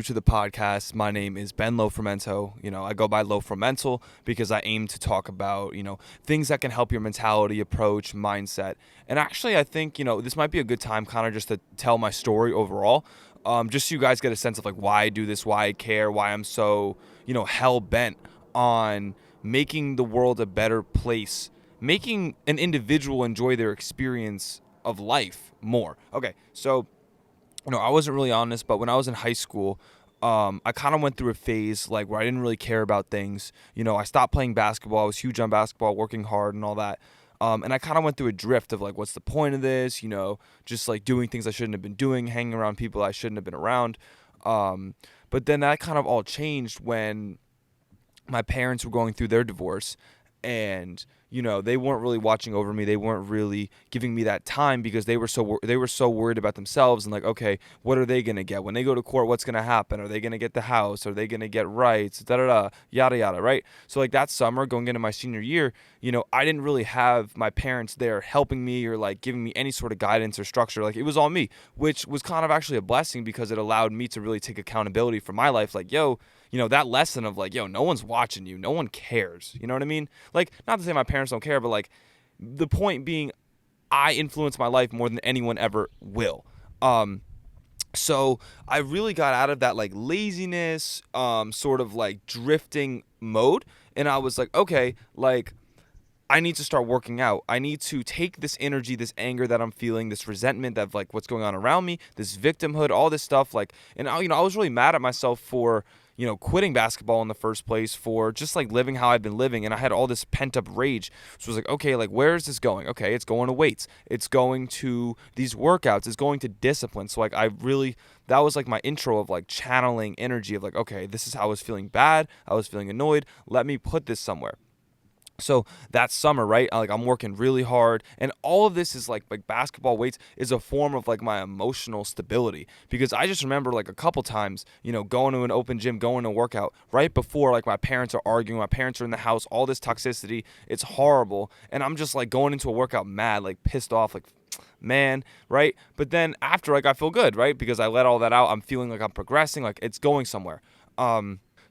To the podcast. My name is Ben Lofrumento. I go by Lofrumental because I aim to talk about, things that can help your mentality, approach, mindset. And actually, I think, this might be a good time kind of just to tell my story overall. Just so you guys get a sense of like why I do this, why I care, why I'm so, hell bent on making the world a better place, making an individual enjoy their experience of life more. Okay, so I wasn't really on this, but when I was in high school, I kind of went through a phase like where I didn't really care about things. I stopped playing basketball. I was huge on basketball, working hard and all that. And I kind of went through a drift of like, what's the point of this? Just like doing things I shouldn't have been doing, hanging around people I shouldn't have been around. But then that kind of all changed when my parents were going through their divorce, and they weren't really watching over me. They weren't really giving me that time because they were so worried about themselves and like, okay, what are they going to get when they go to court? What's going to happen? Are they going to get the house? Are they going to get rights? Da da da, yada yada, right? So like that summer going into my senior year, I didn't really have my parents there helping me or like giving me any sort of guidance or structure. Like it was all me, which was kind of actually a blessing because it allowed me to really take accountability for my life. Like, yo, that lesson of like, yo, no one's watching you. No one cares. You know what I mean? Like, not to say my parents don't care, but like the point being, I influence my life more than anyone ever will. So I really got out of that like laziness, sort of like drifting mode. And I was like, okay, like I need to start working out. I need to take this energy, this anger that I'm feeling, this resentment of like what's going on around me, this victimhood, all this stuff. Like, and I was really mad at myself for, quitting basketball in the first place, for just like living how I've been living. And I had all this pent up rage. So I was like, okay, like where is this going? Okay, it's going to weights. It's going to these workouts. It's going to discipline. So like that was like my intro of like channeling energy of like, okay, this is how I was feeling bad. I was feeling annoyed. Let me put this somewhere. So that summer, right? Like I'm working really hard, and all of this is like basketball weights is a form of like my emotional stability, because I just remember like a couple times, going to an open gym, going to a workout right before like my parents are arguing, my parents are in the house, all this toxicity, it's horrible, and I'm just like going into a workout mad, like pissed off, like man, right? But then after, like I feel good, right? Because I let all that out. I'm feeling like I'm progressing, like it's going somewhere.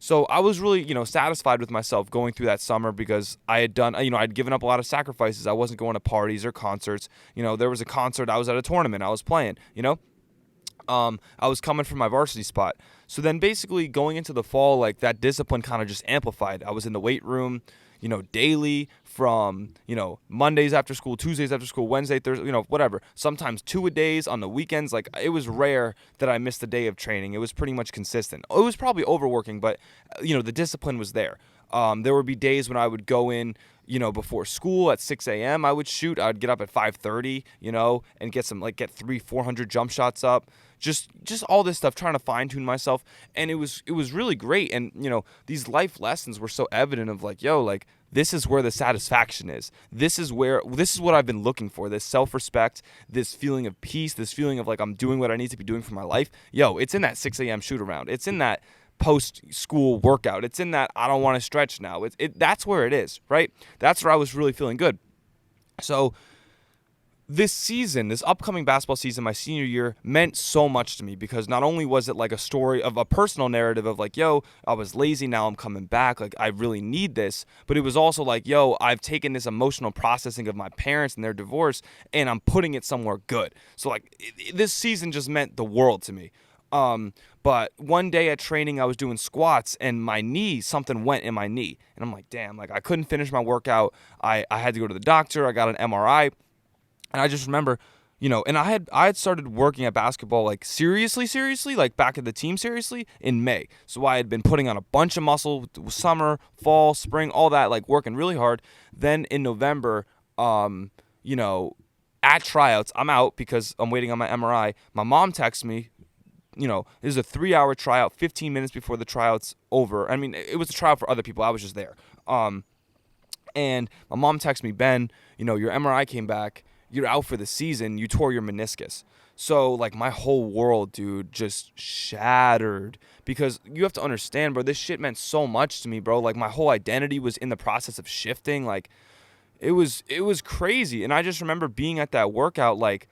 So I was really, satisfied with myself going through that summer because I had done, I'd given up a lot of sacrifices. I wasn't going to parties or concerts. There was a concert, I was at a tournament, I was playing, I was coming from my varsity spot. So then basically going into the fall, like that discipline kind of just amplified. I was in the weight room, daily from, Mondays after school, Tuesdays after school, Wednesday, Thursday, whatever. Sometimes 2-a-days on the weekends. Like it was rare that I missed a day of training. It was pretty much consistent. It was probably overworking, but, the discipline was there. There would be days when I would go in, before school at 6 a.m. I would shoot. I'd get up at 5:30, and get 400 jump shots up. Just all this stuff, trying to fine tune myself, and it was really great. And these life lessons were so evident of like, yo, like this is where the satisfaction is. This is what I've been looking for. This self-respect, this feeling of peace, this feeling of like I'm doing what I need to be doing for my life. Yo, it's in that 6 a.m. shoot around. It's in that post-school workout. It's in that I don't want to stretch now. That's where it is, right? That's where I was really feeling good. So this upcoming basketball season, my senior year, meant so much to me because not only was it like a story of a personal narrative of like, yo, I was lazy, now I'm coming back, like I really need this, but it was also like, yo, I've taken this emotional processing of my parents and their divorce and I'm putting it somewhere good. So like this season just meant the world to me. But one day at training, I was doing squats and something went in my knee. And I'm like, damn, like I couldn't finish my workout. I had to go to the doctor. I got an MRI. And I just remember, and I had started working at basketball like seriously, like back at the team seriously in May. So I had been putting on a bunch of muscle, summer, fall, spring, all that, like working really hard. Then in November, at tryouts, I'm out because I'm waiting on my MRI. My mom texts me, this is a 3-hour tryout, 15 minutes before the tryout's over. I mean, it was a tryout for other people. I was just there. And my mom texts me, Ben, your MRI came back. You're out for the season. You tore your meniscus. So, like, my whole world, dude, just shattered. Because you have to understand, bro, this shit meant so much to me, bro. Like, my whole identity was in the process of shifting. Like, it was crazy. And I just remember being at that workout, like,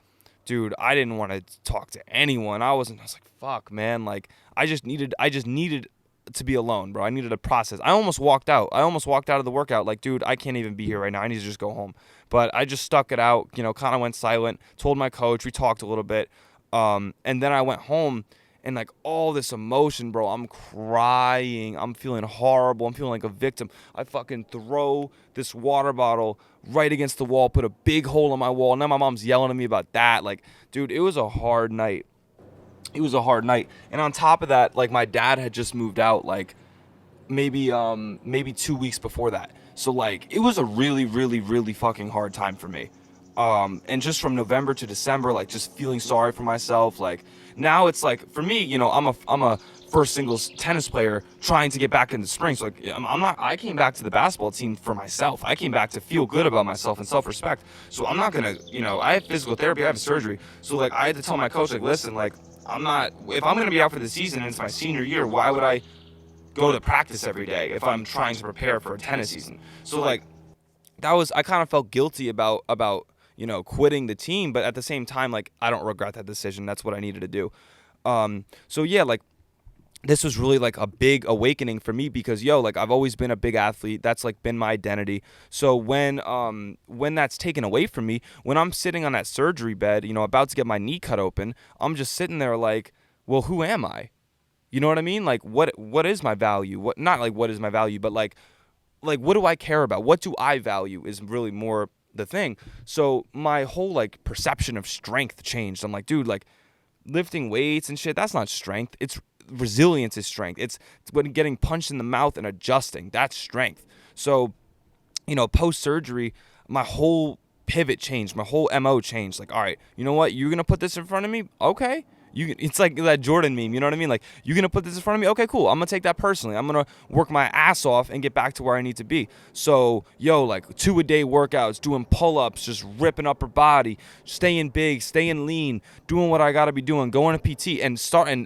dude, I didn't want to talk to anyone. I was like, fuck, man. Like, I just needed to be alone, bro. I needed a process. I almost walked out. Of the workout. Like, dude, I can't even be here right now. I need to just go home. But I just stuck it out, kind of went silent, told my coach, we talked a little bit. And then I went home and like all this emotion, bro, I'm crying. I'm feeling horrible. I'm feeling like a victim. I fucking throw this water bottle right against the wall, put a big hole in my wall. And then my mom's yelling at me about that. Like, dude, it was a hard night. And on top of that, like my dad had just moved out like maybe 2 weeks before that. So like it was a really, really, really fucking hard time for me. And just from November to December, like just feeling sorry for myself. Like now it's like for me, I'm a first singles tennis player trying to get back into spring. So like I came back to the basketball team for myself. I came back to feel good about myself and self-respect. So I'm not gonna, I have physical therapy, I have surgery. So like I had to tell my coach, like, listen, like if I'm gonna be out for the season and it's my senior year, why would I go to practice every day if I'm trying to prepare for a tennis season? So like I kind of felt guilty about quitting the team, but at the same time, like I don't regret that decision. That's what I needed to do. So yeah, like this was really like a big awakening for me because like I've always been a big athlete. That's like been my identity. So when that's taken away from me, when I'm sitting on that surgery bed, about to get my knee cut open, I'm just sitting there like, well, who am I? You know what I mean? Like what is my value? What is my value, but like what do I care about? What do I value is really more the thing. So my whole like perception of strength changed. I'm like, dude, like lifting weights and shit, that's not strength. It's resilience is strength. It's when getting punched in the mouth and adjusting. That's strength. So, post surgery, my whole pivot changed. My whole MO changed. Like, all right, you know what? You're gonna put this in front of me? Okay. It's like that Jordan meme, you know what I mean? Like, you're going to put this in front of me? Okay, cool. I'm going to take that personally. I'm going to work my ass off and get back to where I need to be. So, like 2-a-day workouts, doing pull-ups, just ripping upper body, staying big, staying lean, doing what I got to be doing, going to PT, and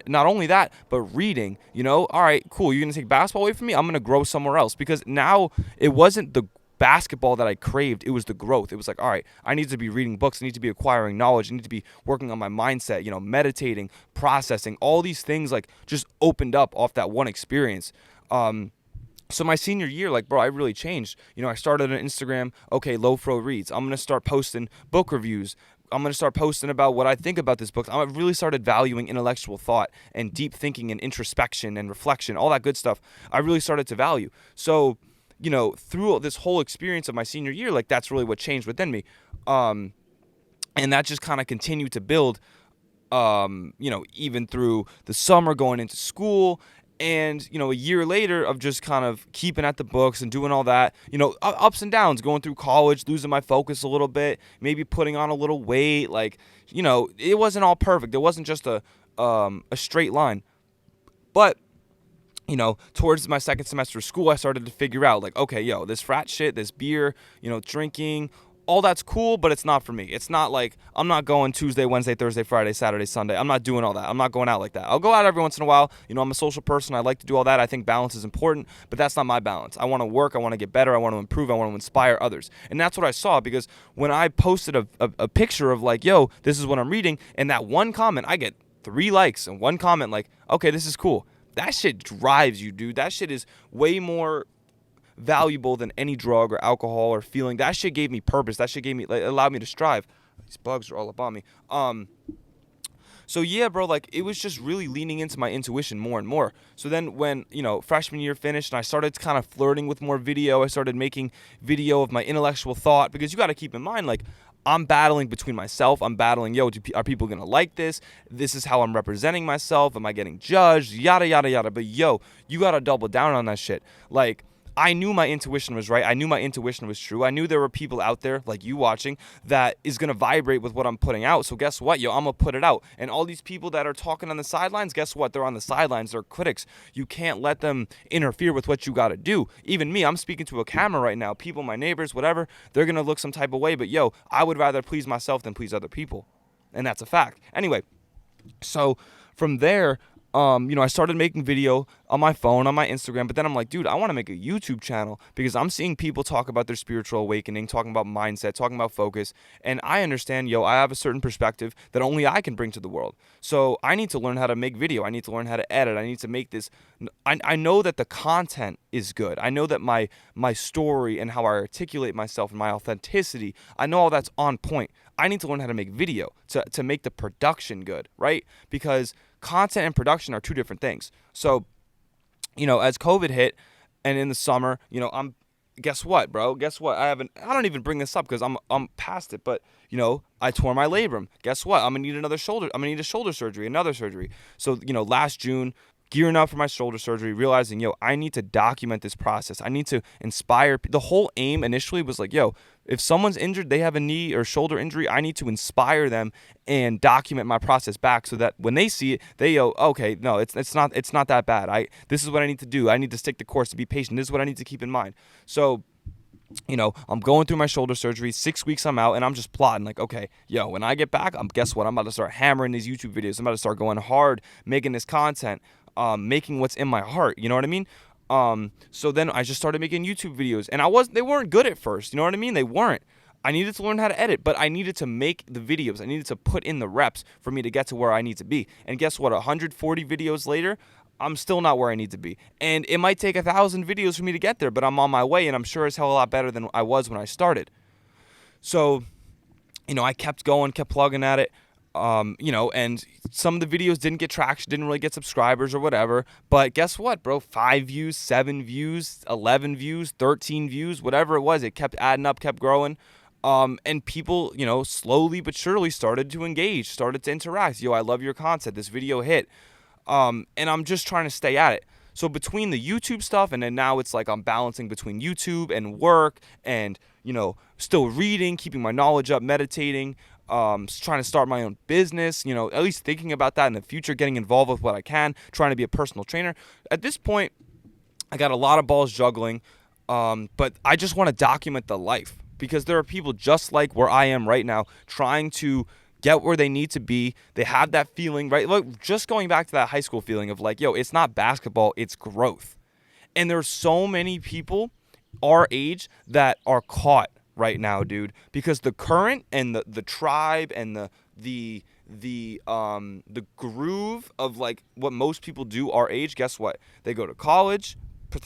not only that, but reading, all right, cool. You're going to take basketball away from me? I'm going to grow somewhere else because now it wasn't the basketball that I craved. It was the growth. It was like, all right, I need to be reading books. I need to be acquiring knowledge. I need to be working on my mindset, meditating, processing. All these things like just opened up off that one experience. So my senior year, like, bro, I really changed. I started on Instagram. Okay, Lofro reads. I'm going to start posting book reviews. I'm going to start posting about what I think about this book. I really started valuing intellectual thought and deep thinking and introspection and reflection, all that good stuff. I really started to value. So through this whole experience of my senior year, like that's really what changed within me. And that just kind of continued to build, even through the summer going into school and, a year later of just kind of keeping at the books and doing all that, ups and downs, going through college, losing my focus a little bit, maybe putting on a little weight. Like, it wasn't all perfect. It wasn't just a straight line, but towards my second semester of school, I started to figure out, like, okay, this frat shit, this beer, drinking, all that's cool, but it's not for me. It's not like I'm not going Tuesday, Wednesday, Thursday, Friday, Saturday, Sunday. I'm not doing all that. I'm not going out like that. I'll go out every once in a while. I'm a social person. I like to do all that. I think balance is important, but that's not my balance. I want to work. I want to get better. I want to improve. I want to inspire others. And that's what I saw because when I posted a picture of like, this is what I'm reading, and that one comment, I get 3 likes and one comment like, okay, this is cool. That shit drives you, dude. That shit is way more valuable than any drug or alcohol or feeling. That shit gave me purpose. That shit allowed me to strive. These bugs are all up on me. So yeah, bro, like it was just really leaning into my intuition more and more. So then when, freshman year finished and I started kind of flirting with more video, I started making video of my intellectual thought because you got to keep in mind, like, I'm battling between myself. I'm battling, are people going to like this? This is how I'm representing myself. Am I getting judged? Yada, yada, yada. But you got to double down on that shit. Like, I knew my intuition was right. I knew my intuition was true. I knew there were people out there like you watching that is going to vibrate with what I'm putting out. So guess what, I'm going to put it out. And all these people that are talking on the sidelines, guess what? They're on the sidelines. They're critics. You can't let them interfere with what you got to do. Even me, I'm speaking to a camera right now. People, my neighbors, whatever, they're going to look some type of way. But I would rather please myself than please other people. And that's a fact. Anyway, so from there, I started making video on my phone, on my Instagram, but then I'm like, dude, I want to make a YouTube channel because I'm seeing people talk about their spiritual awakening, talking about mindset, talking about focus, and I understand, I have a certain perspective that only I can bring to the world. So I need to learn how to make video. I need to learn how to edit. I need to make this. I know that the content is good. I know that my story and how I articulate myself and my authenticity, I know all that's on point. I need to learn how to make video to make the production good, right? Because content and production are two different things. So, as COVID hit and in the summer, guess what, bro? Guess what? I don't even bring this up because I'm past it, but I tore my labrum. Guess what? I'm gonna need a shoulder surgery, another surgery. So, last June, gearing up for my shoulder surgery, realizing, I need to document this process. I need to inspire. The whole aim initially was like, if someone's injured, they have a knee or shoulder injury, I need to inspire them and document my process back so that when they see it, they go, okay, no, it's not that bad. This is what I need to do. I need to stick the course, to be patient. This is what I need to keep in mind. So, I'm going through my shoulder surgery, 6 weeks I'm out, and I'm just plotting like, okay, when I get back, guess what? I'm about to start hammering these YouTube videos. I'm about to start going hard, making this content, making what's in my heart. You know what I mean? So then I just started making YouTube videos, and they weren't good at first. You know what I mean? They weren't. I needed to learn how to edit, but I needed to make the videos. I needed to put in the reps for me to get to where I need to be. And guess what? 140 videos later, I'm still not where I need to be. And it might take 1,000 videos for me to get there, but I'm on my way, and I'm sure as hell a lot better than I was when I started. So, I kept going, kept plugging at it. And some of the videos didn't get traction, didn't really get subscribers or whatever. But guess what, bro? 5 views, 7 views, 11 views, 13 views, whatever it was, it kept adding up, kept growing. And people, slowly but surely started to engage, started to interact. I love your content. This video hit. And I'm just trying to stay at it. So between the YouTube stuff and then now it's like I'm balancing between YouTube and work and, still reading, keeping my knowledge up, meditating, trying to start my own business, at least thinking about that in the future, getting involved with what I can, trying to be a personal trainer. At this point, I got a lot of balls juggling, but I just want to document the life because there are people just like where I am right now trying to get where they need to be. They have that feeling, right? Look, just going back to that high school feeling of like, it's not basketball, it's growth. And there's so many people our age that are caught right now, dude, because the current and the tribe and the groove of like what most people do our age, guess what? They go to college,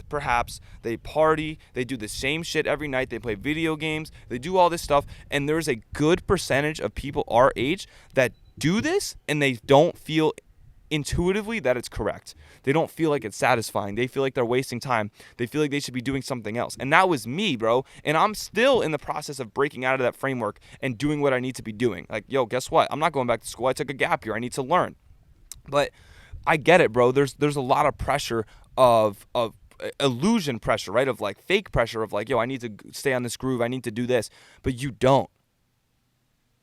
perhaps they party, they do the same shit every night, they play video games, they do all this stuff, and there's a good percentage of people our age that do this and they don't feel intuitively that it's correct. They don't feel like it's satisfying. They feel like they're wasting time. They feel like they should be doing something else. And that was me, bro. And I'm still in the process of breaking out of that framework and doing what I need to be doing. Like, guess what? I'm not going back to school. I took a gap year. I need to learn. But I get it, bro. There's a lot of pressure of illusion pressure, right? Of like fake pressure of like, I need to stay on this groove. I need to do this. But you don't.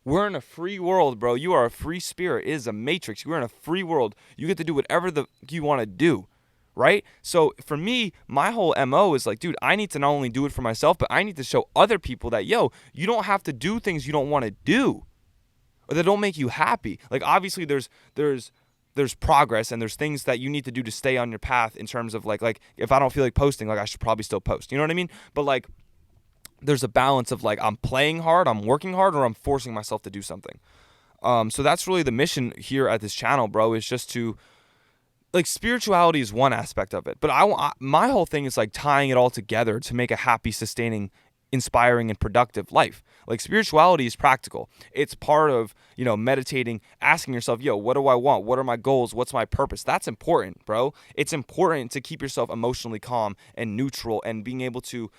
We're in a free world, bro. You are a free spirit. It is a matrix. We're in a free world. You get to do whatever you want to do, right? So for me, my whole MO is like, dude, I need to not only do it for myself, but I need to show other people that, you don't have to do things you don't want to do or that don't make you happy. Like, obviously there's progress and there's things that you need to do to stay on your path in terms of like if I don't feel like posting, like I should probably still post. You know what I mean? But like, there's a balance of like I'm playing hard, I'm working hard, or I'm forcing myself to do something. So that's really the mission here at this channel, bro, is just to like spirituality is one aspect of it. But my whole thing is like tying it all together to make a happy, sustaining, inspiring, and productive life. Like spirituality is practical. It's part of, meditating, asking yourself, what do I want? What are my goals? What's my purpose? That's important, bro. It's important to keep yourself emotionally calm and neutral and being able to,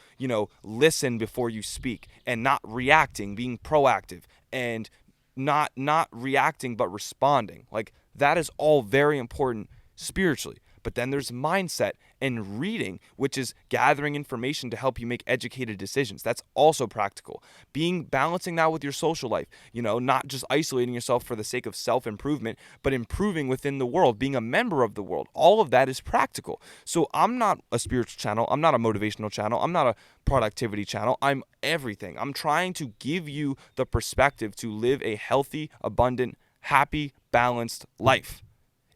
listen before you speak and not reacting, being proactive and not reacting, but responding. Like that is all very important spiritually. But then there's mindset and reading, which is gathering information to help you make educated decisions. That's also practical. Balancing that with your social life, not just isolating yourself for the sake of self-improvement, but improving within the world, being a member of the world. All of that is practical. So I'm not a spiritual channel. I'm not a motivational channel. I'm not a productivity channel. I'm everything. I'm trying to give you the perspective to live a healthy, abundant, happy, balanced life.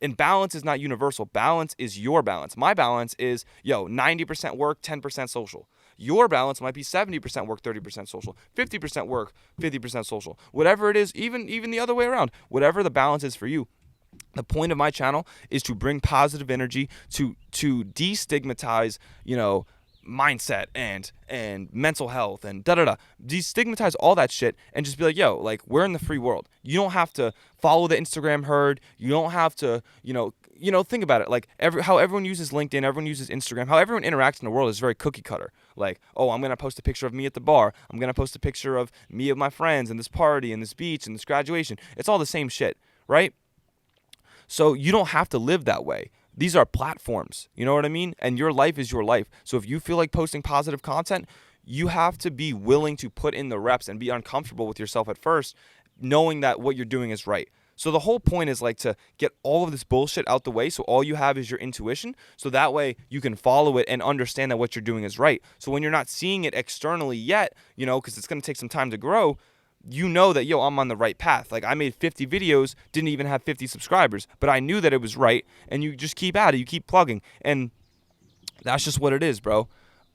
And balance is not universal. Balance is your balance. My balance is, 90% work, 10% social. Your balance might be 70% work, 30% social, 50% work, 50% social. Whatever it is, even the other way around. Whatever the balance is for you. The point of my channel is to bring positive energy, to destigmatize, mindset and mental health and destigmatize all that shit, and just be like, like, we're in the free world. You don't have to follow the Instagram herd. You don't have to, think about it. Like, how everyone uses LinkedIn, everyone uses Instagram, how everyone interacts in the world is very cookie cutter. Like, oh, I'm gonna post a picture of me at the bar. I'm gonna post a picture of me and my friends and this party and this beach and this graduation. It's all the same shit, right? So you don't have to live that way. These are platforms, you know what I mean? And your life is your life. So if you feel like posting positive content, you have to be willing to put in the reps and be uncomfortable with yourself at first, knowing that what you're doing is right. So the whole point is, like, to get all of this bullshit out the way, so all you have is your intuition, so that way you can follow it and understand that what you're doing is right. So when you're not seeing it externally yet, because it's going to take some time to grow, you know that, I'm on the right path. Like, I made 50 videos, didn't even have 50 subscribers, but I knew that it was right, and you just keep at it, you keep plugging, and that's just what it is, bro.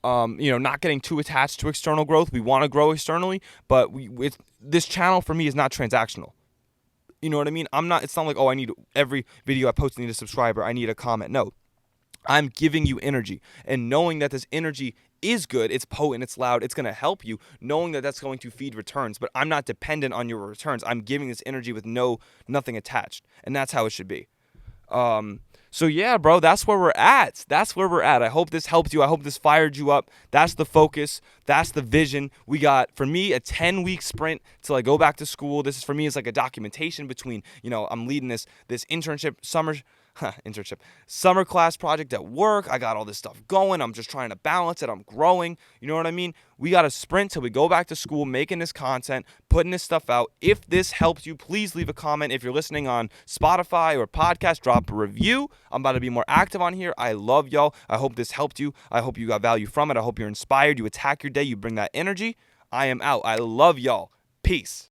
Not getting too attached to external growth. We want to grow externally, but this channel for me is not transactional. You know what I mean? It's not like, oh, I need every video I post, I need a subscriber, I need a comment. No, I'm giving you energy, and knowing that this energy is good, it's potent, it's loud, it's going to help you, knowing that that's going to feed returns, but I'm not dependent on your returns. I'm giving this energy with nothing attached, and that's how it should be. So yeah, bro, that's where we're at. I hope this helped you. I hope this fired you up. That's the focus. That's the vision. We got, for me, a 10-week sprint till I go back to school. This is, for me, is like a documentation between, I'm leading this internship summer class project at work. I got all this stuff going. I'm just trying to balance it. I'm growing. You know what I mean? We got a sprint till we go back to school, making this content, putting this stuff out. If this helps you, please leave a comment. If you're listening on Spotify or podcast, drop a review. I'm about to be more active on here. I love y'all. I hope this helped you. I hope you got value from it. I hope you're inspired. You attack your day. You bring that energy. I am out. I love y'all. Peace.